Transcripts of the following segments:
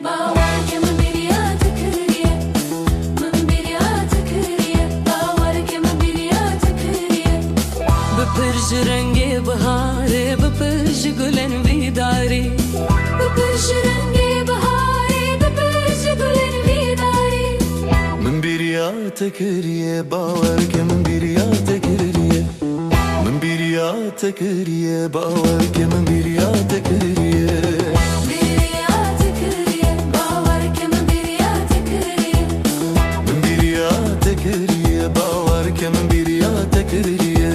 باور که من بریات کریه من بریات کریه باور که من بریات کریه بپرج رنگ بهاره بپرج گلن بیداری بپرج رنگ بهاره بپرج گلن بیداری من بریات کریه باور که من بریات کریه من بریات کریه باور که من بریات کریه بریات کریه باور که من بریات کریه من بریات کریه باور که من بریات کریه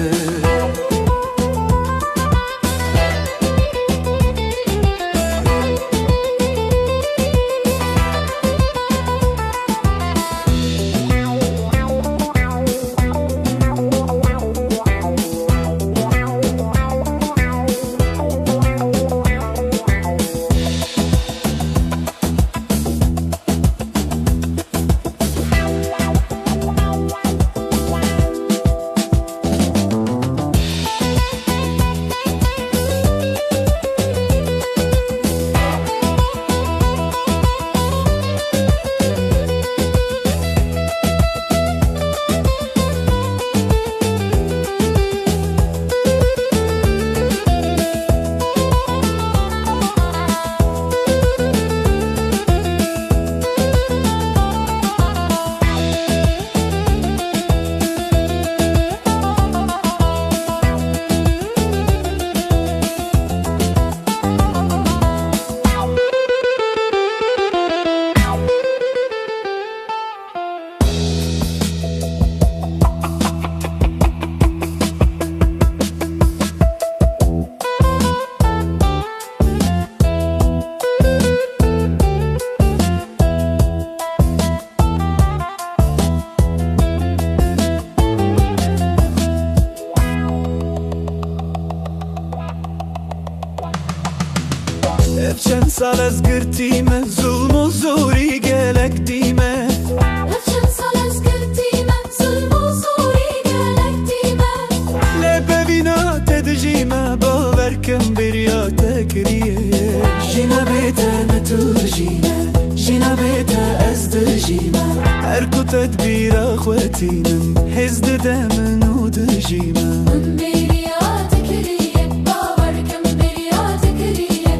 چند سال از گرتیمه ظلم و زوری گلک دیمه چند سال از گرتیمه ظلم و زوری گلک دیمه لی ببینا تدجیمه باور کم بریات کریه جینا بیتا نتور جینا بیتا از درجیمه هر کو تدبیر خواتینم هزد دمن و درجیمه من بریات کریه باور که من بریات کریه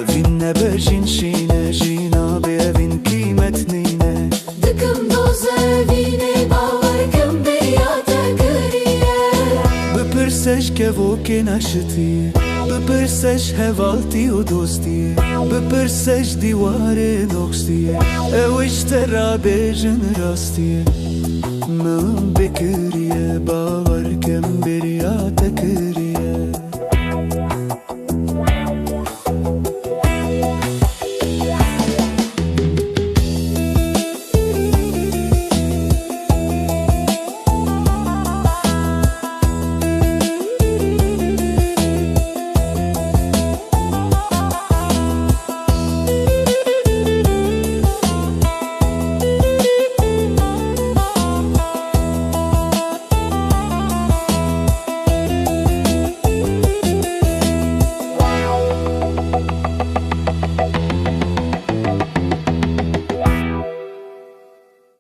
evin ne bejin şine jina be evin kıymet nine دکم دوزه وینه باور کم بریات کریه بپرسش که و که نشتیه بپرسش هوالتی و دوستیه بپرسش دیوار نقصیه اوش ترا بجن راستیه من بکریه باور کم بریات کریه